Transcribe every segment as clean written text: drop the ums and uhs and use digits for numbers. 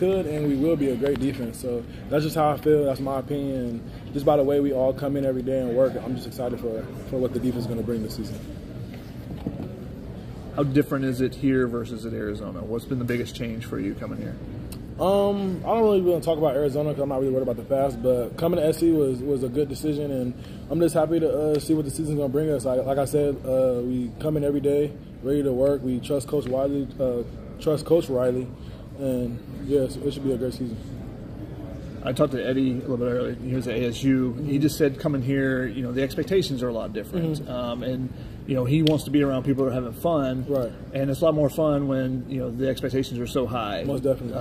could and we will be a great defense. So that's just how I feel. That's my opinion. And just by the way we all come in every day and work, I'm just excited for what the defense is going to bring this season. How different is it here versus at Arizona? What's been the biggest change for you coming here? I don't really want to talk about Arizona because I'm not really worried about the past, but coming to SC was a good decision, and I'm just happy to see what the season's going to bring us. Like I said, we come in every day ready to work. We trust Coach Riley, and yes, it should be a great season. I talked to Eddie a little bit earlier. He was at ASU. He just said coming here, the expectations are a lot different, and he wants to be around people that are having fun, right? And it's a lot more fun when the expectations are so high. Most definitely.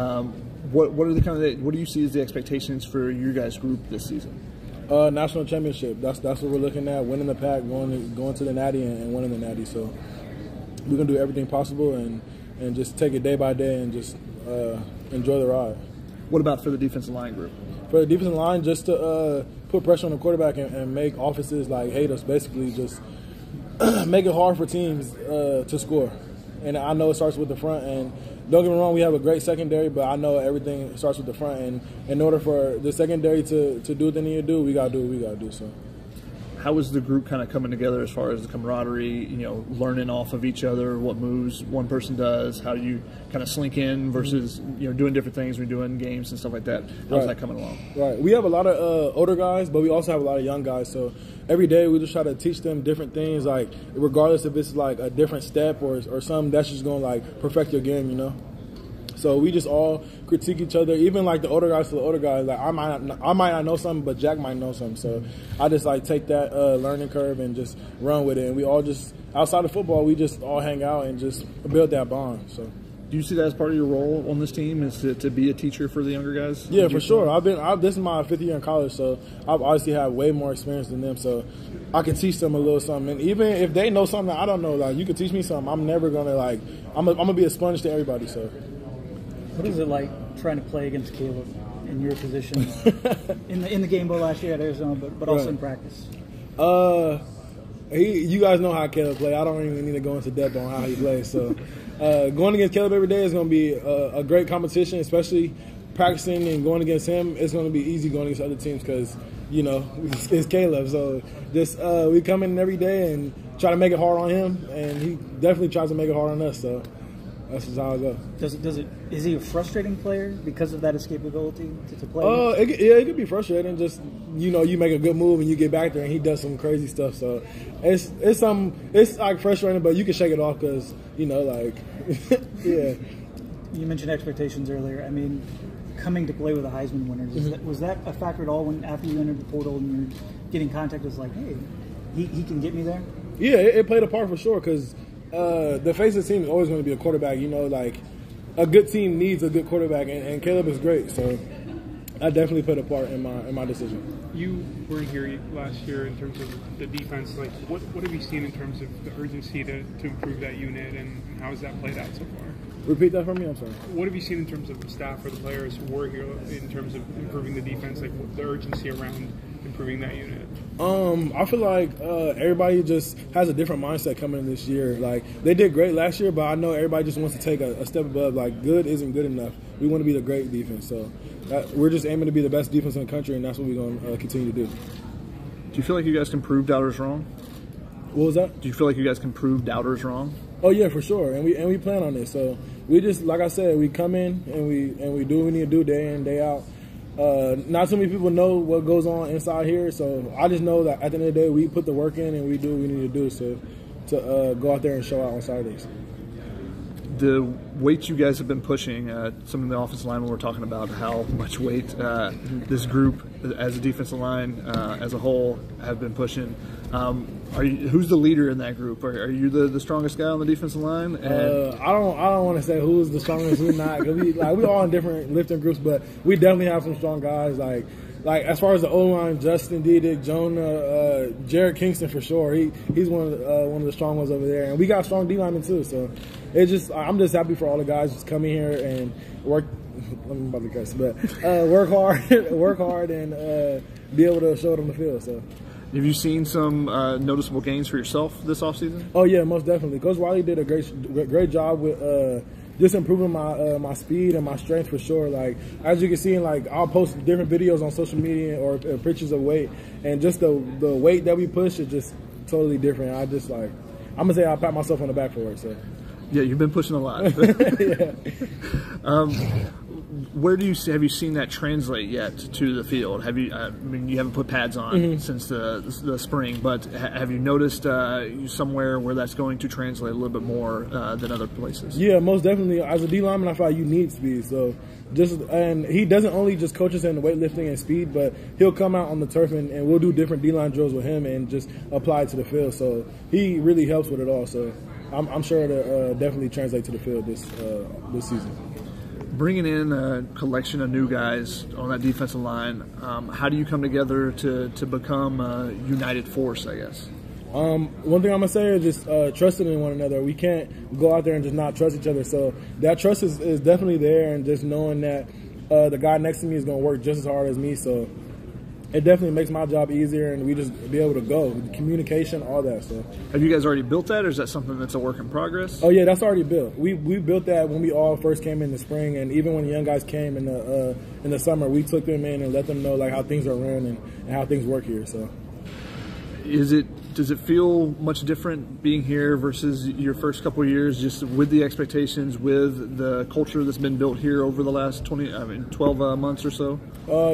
What are what do you see as the expectations for your guys' group this season? National championship. That's what we're looking at. Winning the pack, going to the Natty, and winning the Natty. So we're gonna do everything possible and just take it day by day and just enjoy the ride. What about for the defensive line group? For the defensive line, just to put pressure on the quarterback and make offenses hate us. Basically, just make it hard for teams to score. And I know it starts with the front. And don't get me wrong, we have a great secondary, but I know everything starts with the front. And in order for the secondary to do what they need to do, we gotta do what we gotta do. So. How is the group kind of coming together as far as the camaraderie, learning off of each other, what moves one person does, how do you kind of slink in versus, doing different things when you're doing games and stuff like that? How's that coming along? Right. We have a lot of older guys, but we also have a lot of young guys. So every day we just try to teach them different things, regardless if it's a different step or something that's just going to perfect your game, So we just all critique each other, even the older guys to the older guys. I might not know something, but Jack might know something. So I just take that learning curve and just run with it. And we all just, outside of football, we just all hang out and just build that bond. So. Do you see that as part of your role on this team, is to be a teacher for the younger guys? Yeah, for sure. This is my 5th year in college, so I've obviously had way more experience than them. So I can teach them a little something. And even if they know something I don't know, you can teach me something. I'm never gonna I'm gonna be a sponge to everybody. So. What is it like trying to play against Caleb in your position in the game bowl last year at Arizona, but also in practice? You guys know how Caleb plays. I don't even need to go into depth on how he plays. So going against Caleb every day is going to be a great competition, especially practicing and going against him. It's going to be easy going against other teams because, it's Caleb. So just we come in every day and try to make it hard on him, and he definitely tries to make it hard on us. So. That's just how it goes. Is he a frustrating player because of that escapability to play? It could be frustrating. Just you make a good move and you get back there and he does some crazy stuff. So it's frustrating, but you can shake it off because yeah. You mentioned expectations earlier. I mean, coming to play with a Heisman winner, was that a factor at all after you entered the portal and you're getting contact? Was hey, he can get me there. Yeah, it played a part for sure because. The face of the team is always going to be a quarterback. A good team needs a good quarterback, and Caleb is great. So I definitely played a part in my decision. You were here last year in terms of the defense. What have you seen in terms of the urgency to improve that unit, and how has that played out so far? Repeat that for me. I'm sorry. What have you seen in terms of the staff or the players who were here in terms of improving the defense, the urgency around improving that unit? I feel like everybody just has a different mindset coming in this year. They did great last year, but I know everybody just wants to take a step above. Good isn't good enough. We want to be the great defense. So we're just aiming to be the best defense in the country, and that's what we're going to continue to do. Do you feel like you guys can prove doubters wrong? What was that? Do you feel like you guys can prove doubters wrong? Oh yeah, for sure, and we plan on this. So we just, like I said, we come in and we do what we need to do day in, day out. Not too many people know what goes on inside here, so I just know that at the end of the day, we put the work in and we do what we need to do to go out there and show out on Saturdays. The weight you guys have been pushing, some of the offensive linemen were talking about how much weight this group, as a defensive line as a whole, have been pushing. Who's the leader in that group? Are you the strongest guy on the defensive line? I don't want to say who's the strongest, who's not. Cause we all in different lifting groups, but we definitely have some strong guys. Like as far as the O-line, Justin Diedick, Jonah, Jared Kingston for sure. He's one of the strong ones over there, and we got strong D-linemen too. So I'm just happy for all the guys just coming here and work. I'm about to cuss, but work hard, and be able to show it on the field. So. Have you seen some noticeable gains for yourself this offseason? Oh yeah, most definitely. Coach Riley did a great job with just improving my my speed and my strength for sure. Like as you can see, like I'll post different videos on social media or pictures of weight, and just the weight that we push is just totally different. I just like I'm gonna say I pat myself on the back for it. So yeah, you've been pushing a lot. Yeah. Where do you have you seen that translate yet to the field? Have you? I mean, you haven't put pads on since the spring, but have you noticed somewhere where that's going to translate a little bit more than other places? Yeah, most definitely. As a D lineman, I feel like you need speed. So and he doesn't only just coach us in weightlifting and speed, but he'll come out on the turf and we'll do different D line drills with him and just apply it to the field. So he really helps with it all. So I'm sure to definitely translate to the field this season. Bringing in a collection of new guys on that defensive line, how do you come together to become a united force, I guess? One thing I'm going to say is just trusting in one another. We can't go out there and just not trust each other. So that trust is definitely there, and just knowing that the guy next to me is going to work just as hard as me. So it definitely makes my job easier, and we just be able to go. Communication, all that. So have you guys already built that, or is that something that's a work in progress? Oh, yeah, that's already built. We built that when we all first came in the spring, and even when the young guys came in the summer, we took them in and let them know like how things are run and how things work here. So does it feel much different being here versus your first couple of years, just with the expectations, with the culture that's been built here over the last 12 months or so?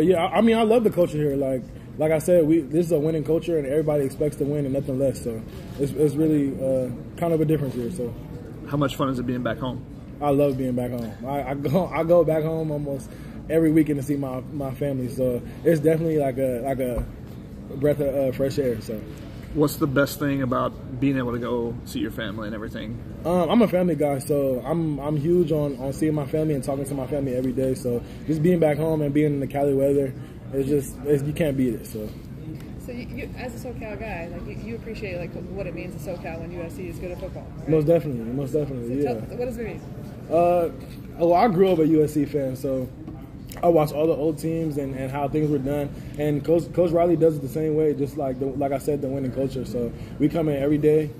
Yeah, I mean, I love the culture here. Like I said, this is a winning culture, and everybody expects to win and nothing less. So it's really kind of a difference here. So how much fun is it being back home? I love being back home. I go back home almost every weekend to see my family. So it's definitely like a breath of fresh air. So. What's the best thing about being able to go see your family and everything? I'm a family guy, so I'm huge on seeing my family and talking to my family every day. So just being back home and being in the Cali weather, you can't beat it. So you as a SoCal guy, like you appreciate like what it means to SoCal when USC is good at football. Right? Most definitely, So yeah. What does it mean? Well, I grew up a USC fan, so I watched all the old teams and how things were done, and Coach Riley does it the same way, just like I said, the winning culture. So we come in every day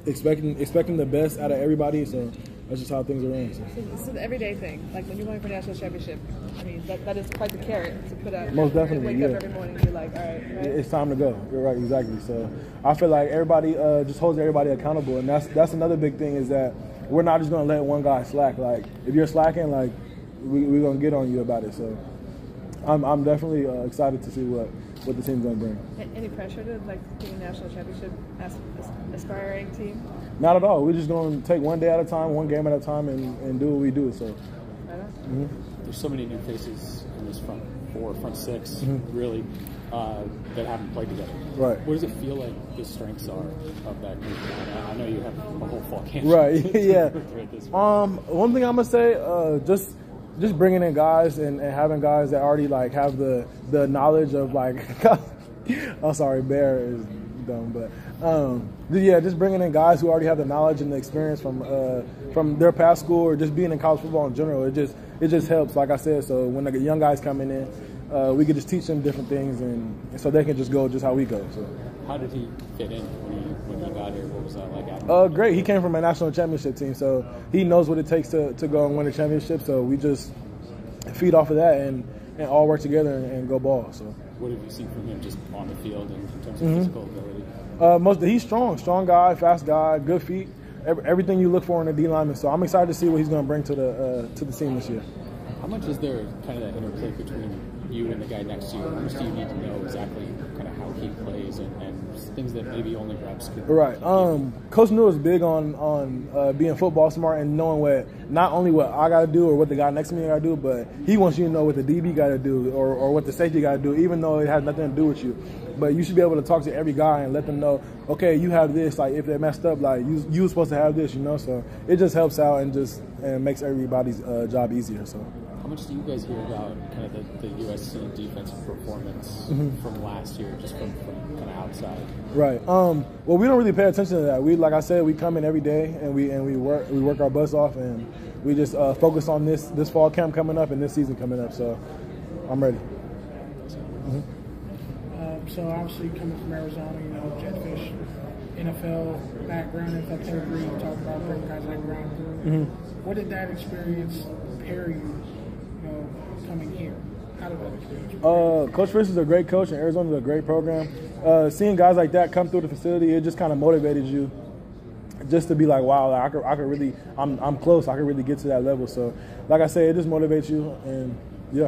expecting the best out of everybody. So that's just how things are run. So the everyday thing, like when you're going for a national championship, I mean that is quite the carrot to put out. Most definitely, wake up every morning and be like, all right, it's time to go. You're right, exactly. So I feel like everybody just holds everybody accountable, and that's another big thing is that we're not just gonna let one guy slack. Like if you're slacking, like we're gonna get on you about it. So I'm definitely excited to see what the team's gonna bring. Any pressure to like being a national championship aspiring team? Not at all. We're just gonna take one day at a time, one game at a time, and do what we do. So there's so many new faces in this front four, front six, really, that haven't played together. Right. What does it feel like the strengths are of that group? I know you have a whole fall camp. Right. Yeah. One thing I'm gonna say, just bringing in guys and having guys that already like have the knowledge of like I'm sorry, Bear is dumb, but yeah, just bringing in guys who already have the knowledge and the experience from their past school or just being in college football in general. It just helps, like I said. So when the young guys coming in, we could just teach them different things, and so they can just go just how we go. So how did he fit in when he got here? What was that like? Great. He came from a national championship team, so he knows what it takes to go and win a championship. So we just feed off of that and all work together and go ball. So what have you seen from him just on the field in terms of physical ability? He's strong guy, fast guy, good feet, everything you look for in a D lineman. So I'm excited to see what he's going to bring to the team this year. How much is there kind of that interplay between you and the guy next to you? How much do you need to know exactly kind of how he plays and things that maybe only reps could? Right. Coach Newell is big on being football smart and knowing not only what I got to do or what the guy next to me got to do, but he wants you to know what the DB got to do or what the safety got to do, even though it has nothing to do with you. But you should be able to talk to every guy and let them know, okay, you have this. Like if they messed up, like you were supposed to have this, you know. So it just helps out and makes everybody's job easier. So. How much do you guys hear about kind of the USC defensive performance from last year, just from kind of outside? Right. Well, we don't really pay attention to that. Like I said, we come in every day and we work our butts off, and we just focus on this fall camp coming up and this season coming up. So I'm ready. So obviously coming from Arizona, you know, Jetfish, NFL background, NFL pedigree, you talk about bringing guys like Brown through. what did that experience prepare you, coming here? How did that experience prepare you? Coach Fish is a great coach, and Arizona's a great program. Seeing guys like that come through the facility, it just kind of motivated you just to be like, wow, like I could really, I'm close. I could really get to that level. So, like I say, it just motivates you, and yeah.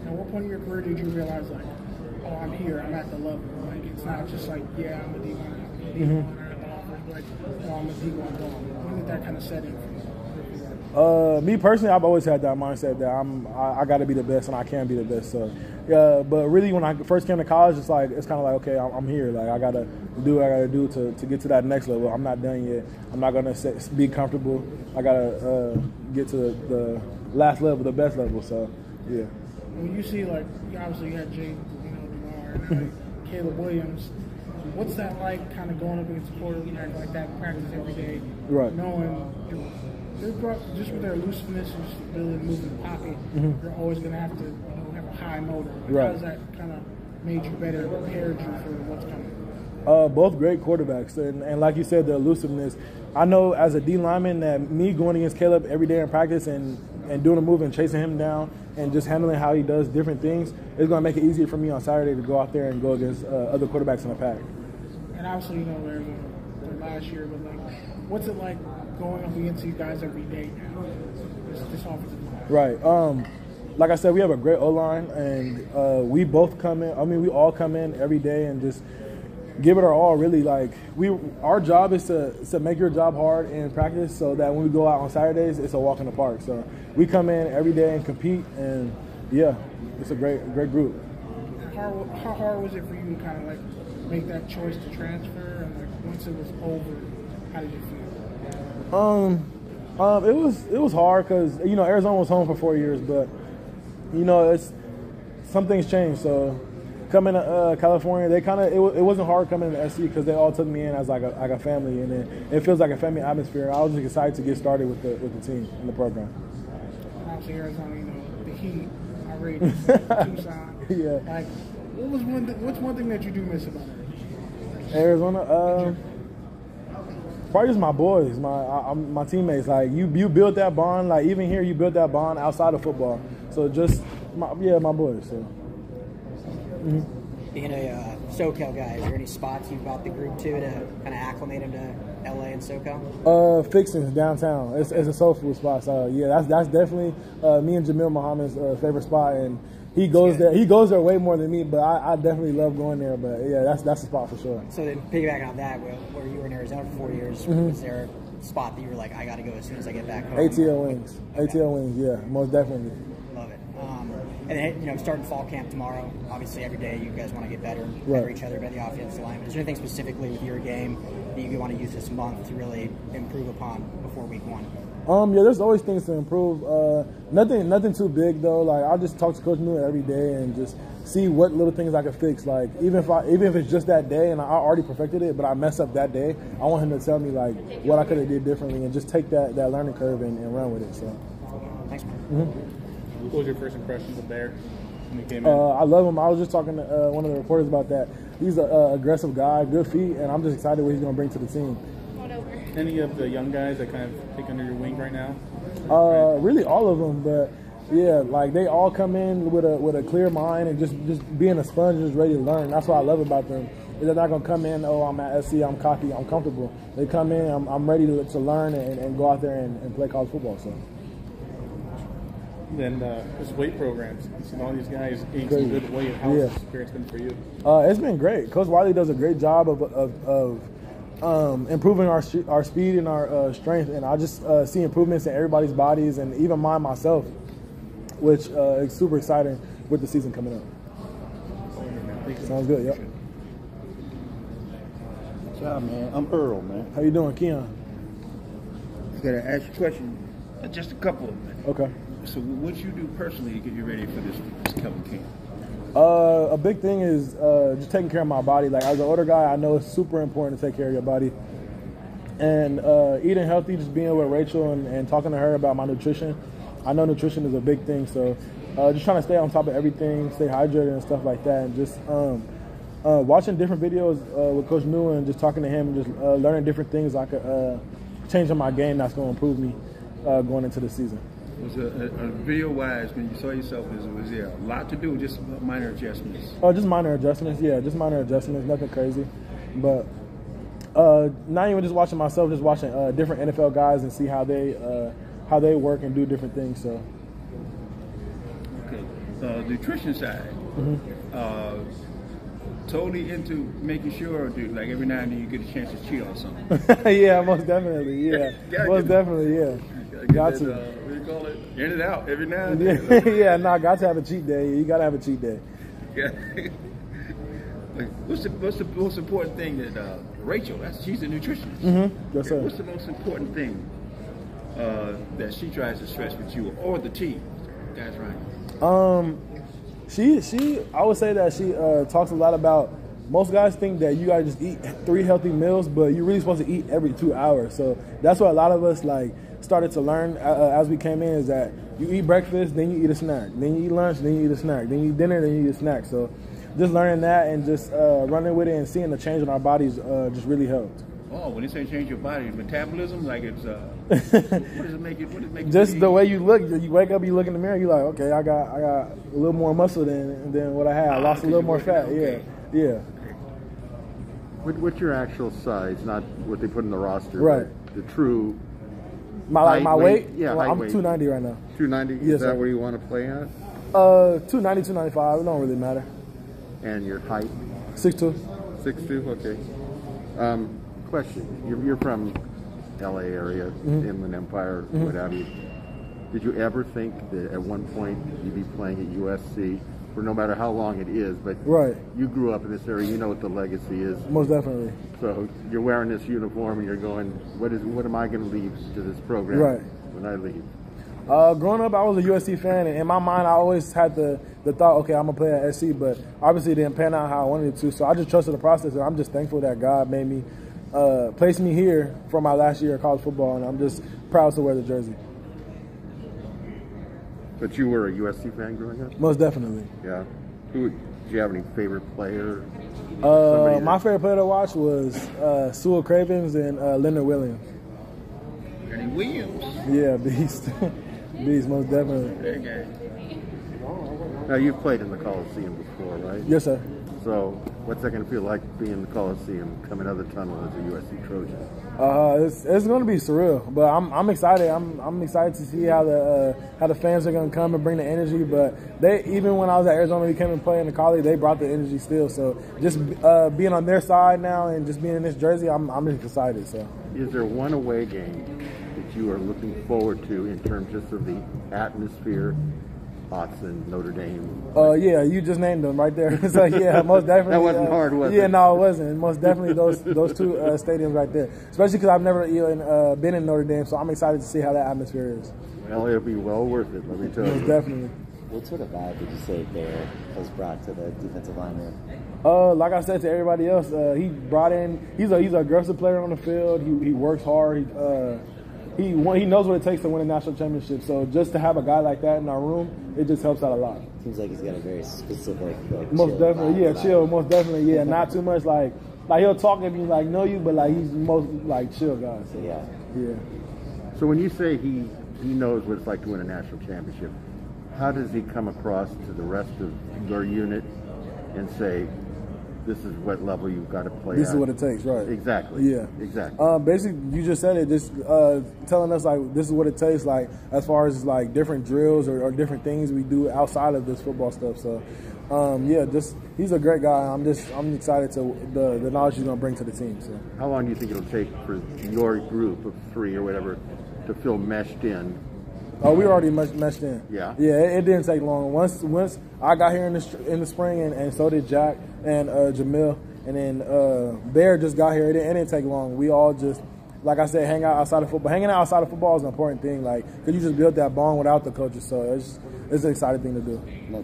At what point in your career did you realize, like, oh, I'm here, I'm at the level? Like, it's not just like, yeah, I'm a D1, I'm a D1 or at the office, but like, no, I'm a D1 dog. When did that kind of set in for you? Me personally, I've always had that mindset that I got to be the best and I can be the best. So, but really, when I first came to college, it's kind of like, okay, I'm here. Like I gotta do what I gotta do to get to that next level. I'm not done yet. I'm not gonna be comfortable. I gotta get to the last level, the best level. So, yeah. When you see, like, obviously you had Jay, DeMar, and Caleb Williams. What's that like, kind of going up against the quarterback like that, practice every day, right? Knowing they're just with their elusiveness and ability to move in the pocket, you're always going to have to have a high motor. Right. How does that kind of made you better, prepared you for what's coming? Both great quarterbacks, and like you said, the elusiveness. I know as a D lineman that me going against Caleb every day in practice and doing a move and chasing him down and just handling how he does different things is going to make it easier for me on Saturday to go out there and go against other quarterbacks in the pack. And obviously, there's their last year, but like, what's it like going up against you guys every day now? This offensive line. Right. Like I said, we have a great O-line, and we both come in. I mean, we all come in every day and just give it our all. Really, like our job is to make your job hard in practice, so that when we go out on Saturdays, it's a walk in the park. So we come in every day and compete, and yeah, it's a great group. How hard was it for you to kind of like make that choice to transfer, and like once it was over, how did you feel? It was hard because Arizona was home for 4 years, but it's some things changed. So coming to California, they kind of it wasn't hard coming to SC because they all took me in as like a family, and it feels like a family atmosphere. I was just excited to get started with the team and the program. Obviously, Arizona, the heat, outrageous, Tucson. Yeah. Like, what's one thing that you do miss about it? Arizona, probably just my boys, my teammates. Like you built that bond. Like even here, you built that bond outside of football. So just my boys. So. Being a SoCal guy, is there any spots you've got the group to kind of acclimate him to LA and SoCal? Fixins downtown. It's a soul food spot. So yeah, that's definitely me and Jamil Muhammad's favorite spot, and he goes there. He goes there way more than me, but I definitely love going there. But yeah, that's the spot for sure. So then, piggybacking on that, where you were in Arizona for 4 years, was there a spot that you were like, I got to go as soon as I get back home? ATL Wings. Okay. ATL Wings. Yeah, most definitely. Love it. And then, starting fall camp tomorrow, obviously every day you guys want to get better each other, better the offensive line. Is there anything specifically with your game that you want to use this month to really improve upon before week 1? Yeah, there's always things to improve. Nothing too big though. Like I'll just talk to Coach Newell every day and just see what little things I can fix. Like even if it's just that day and I already perfected it, but I mess up that day, I want him to tell me like what I could have did differently and just take that learning curve and run with it. So. Thanks, man. What was your first impressions of Bear when he came in? I love him. I was just talking to one of the reporters about that. He's an aggressive guy, good feet, and I'm just excited what he's going to bring to the team. Any of the young guys that kind of take under your wing right now? Really all of them, but yeah, like they all come in with a clear mind and just being a sponge, just ready to learn. That's what I love about them. They're not going to come in, oh, I'm at SC, I'm cocky, I'm comfortable. They come in, I'm ready to learn and go out there and play college football. So. Then this weight programs, and all these guys gain some good weight. How has this experience been for you? It's been great. Coach Wiley does a great job of improving our speed and our strength, and I just see improvements in everybody's bodies and even mine myself, which is super exciting with the season coming up. Sounds good. Yep. Good job, man. I'm Earl, man. How you doing, Keon? I gotta ask you a question. Just a couple of them. Okay. So what you do personally to get you ready for this coming camp? A big thing is just taking care of my body. Like as an older guy, I know it's super important to take care of your body. And eating healthy, just being with Rachel and talking to her about my nutrition. I know nutrition is a big thing, so just trying to stay on top of everything, stay hydrated and stuff like that. And just watching different videos with Coach Newell and just talking to him and just learning different things I could change in my game that's going to improve me. going into the season. Was video-wise, when you saw yourself, was there a lot to do, just minor adjustments? Just minor adjustments, yeah, just minor adjustments, nothing crazy. But not even just watching myself, just watching different NFL guys and see how they work and do different things. So. Okay, nutrition side. Totally into making sure, dude, like every now and then you get a chance to cheat on something. Yeah, most definitely, yeah. Most definitely, yeah. Got to. What do you call it? In it out every now and then. Yeah, got to have a cheat day. You got to have a cheat day. Yeah. Like, what's the most important thing that Rachel? She's a nutritionist. Yes, sir. What's the most important thing that she tries to stress with you or the team? Guys, right? She I would say that she talks a lot about. Most guys think that you gotta just eat 3 healthy meals, but you're really supposed to eat every 2 hours. So that's what a lot of us started to learn as we came in, is that you eat breakfast, then you eat a snack, then you eat lunch, then you eat a snack, then you eat dinner, then you eat a snack. So just learning that and just running with it and seeing the change in our bodies just really helped. Oh, when they say change your body, metabolism, like it's what does it make it? What does it make it? Just the way you look. You wake up, you look in the mirror, you're like, okay, I got a little more muscle than what I had. I lost a little more fat. Okay. Yeah. What's your actual size? Not what they put in the roster. Right. The true. My weight? Yeah, well, I'm weight. 290 right now. 290? Yes, Is that sir. where you want to play at? 290, 295. It don't really matter. And your height? 6'2". 6'2", okay. Question. You're from LA area, Inland Empire, what have you. Did you ever think that at one point you'd be playing at USC, for no matter how long it is, but right. You grew up in this area, you know what the legacy is. Most definitely. So you're wearing this uniform and you're going, what am I going to leave to this program right. when I leave? Growing up, I was a USC fan, and in my mind, I always had the thought, okay, I'm going to play at SC, but obviously it didn't pan out how I wanted it to, so I just trusted the process, and I'm just thankful that God made me, placed me here for my last year of college football, and I'm just proud to wear the jersey. But you were a USC fan growing up? Most definitely. Yeah. Do you have any favorite player? My favorite player to watch was Sewell Cravens and Leonard Williams. Leonard Williams? Yeah, beast. Beast, most definitely. Okay. Now, you've played in the Coliseum before, right? Yes, sir. So, what's that going to feel like being in the Coliseum, coming out of the tunnel as a USC Trojan? It's going to be surreal, but I'm excited. I'm excited to see how the fans are going to come and bring the energy. But even when I was at Arizona, we came and played in the college, they brought the energy still. So just being on their side now and just being in this jersey, I'm excited. So, is there one away game that you are looking forward to in terms just of the atmosphere? Autzen, Notre Dame. Yeah, you just named them right there. So yeah, most definitely. That wasn't hard, was it? Yeah, no, it wasn't. Most definitely those two stadiums right there. Especially because I've never even been in Notre Dame, so I'm excited to see how that atmosphere is. Well, it'll be well worth it. Let me tell you. Most definitely. What sort of vibe did you say Bear has brought to the defensive line room? Like I said to everybody else, he brought in. He's an aggressive player on the field. He works hard. He knows what it takes to win a national championship. So just to have a guy like that in our room, it just helps out a lot. Seems like he's got a very specific, most definitely, yeah, chill. Most definitely, yeah. Not too much like he'll talk if you know you, but like he's most chill guy. So, yeah. So when you say he knows what it's like to win a national championship, how does he come across to the rest of your unit and say, this is what level you've got to play This at? is what it takes, right? Exactly. Yeah. Exactly. Basically, you just said it. Just telling us this is what it takes. As far as different drills or different things we do outside of this football stuff. So, he's a great guy. I'm excited to the knowledge he's gonna bring to the team. So, how long do you think it'll take for your group of 3 or whatever to feel meshed in? Oh, we were already meshed in. Yeah. Yeah, it didn't take long. Once I got here in the spring, and so did Jack and Jamil, and then Bear just got here. It didn't take long. We all just, like I said, hang out outside of football. Hanging out outside of football is an important thing, because you just build that bond without the coaches. So it's an exciting thing to do.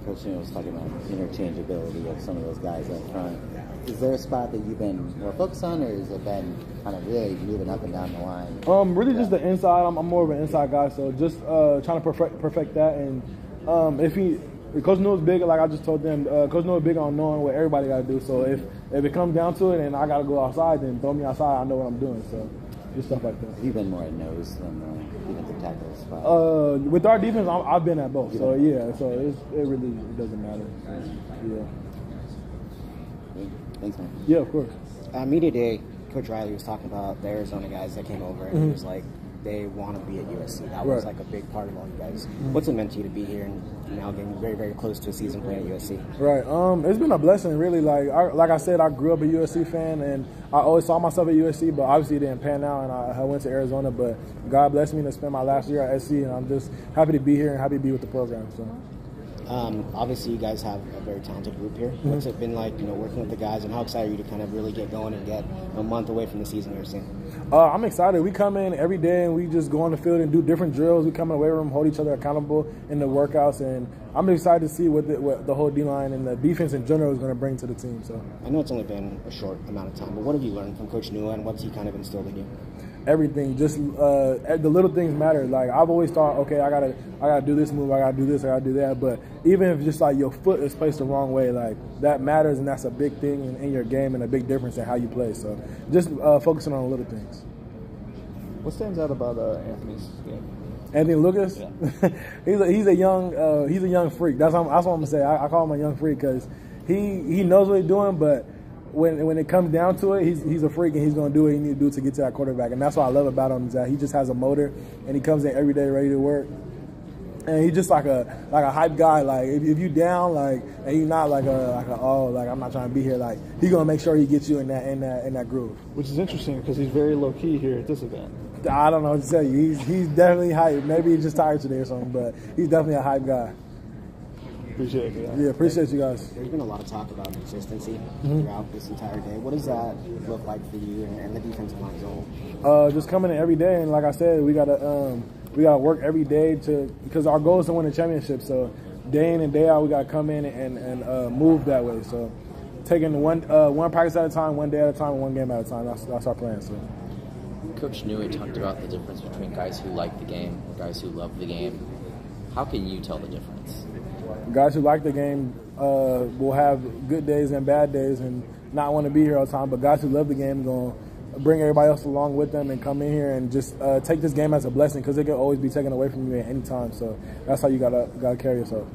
Coach Nino was talking about interchangeability of some of those guys up front. Is there a spot that you've been more focused on, or has it been kind of really moving up and down the line? Really just the inside. I'm more of an inside guy, so just trying to perfect that. And if Coach Newell's big, like I just told them, Coach Newell's big on knowing what everybody got to do. So if it comes down to it and I got to go outside, then throw me outside. I know what I'm doing. So. just stuff like that. You've been more at nose than defensive tackle spot. With our defense, I've been at both. So yeah, so it really doesn't matter. Yeah. Thanks, man. Yeah, of course. Media day, Coach Riley was talking about the Arizona guys that came over, and he was like, they want to be at USC. That was like a big part of all you guys. What's it meant to you to be here and now getting very, very close to a season playing at USC? Right. It's been a blessing, really. Like I said, I grew up a USC fan, and I always saw myself at USC, but obviously it didn't pan out, and I went to Arizona. But God blessed me to spend my last year at SC, and I'm just happy to be here and happy to be with the program. So. Obviously, you guys have a very talented group here. What's it been like, working with the guys, and how excited are you to kind of really get going and get a month away from the season here soon? I'm excited. We come in every day and we just go on the field and do different drills. We come in the weight room, hold each other accountable in the workouts, and I'm excited to see what the whole D-line and the defense in general is going to bring to the team. So I know it's only been a short amount of time, but what have you learned from Coach Nua, and what's he kind of instilled in you? Everything, just the little things matter. Like I've always thought, okay, I gotta do this move, I gotta do this, I gotta do that. But even if just like your foot is placed the wrong way, like that matters, and that's a big thing in your game and a big difference in how you play. So just focusing on the little things. What stands out about Anthony's game? Anthony Lucas, yeah. he's a young freak. That's what I'm gonna say. I call him a young freak because he knows what he's doing, but when it comes down to it, he's a freak and he's going to do what he needs to do to get to that quarterback. And that's what I love about him, is that he just has a motor and he comes in every day ready to work. And he's just like a hype guy. Like if you down, like, and you're not like I'm not trying to be here. Like he's gonna make sure he gets you in that groove. Which is interesting because he's very low key here at this event. I don't know what to tell you. He's definitely hype. Maybe he's just tired today or something, but he's definitely a hype guy. Appreciate it. Yeah, appreciate you guys. There's been a lot of talk about consistency throughout this entire day. What does that look like for you and the defensive line as a whole? Just coming in every day, and like I said, we gotta work every day because our goal is to win a championship. So day in and day out, we gotta come in and move that way. So taking one practice at a time, one day at a time, one game at a time. That's our plan. So. Coach Newey talked about the difference between guys who like the game and guys who love the game. How can you tell the difference? Guys who like the game will have good days and bad days and not want to be here all the time. But guys who love the game going to bring everybody else along with them and come in here and just take this game as a blessing, because it can always be taken away from you at any time. So that's how you gotta carry yourself.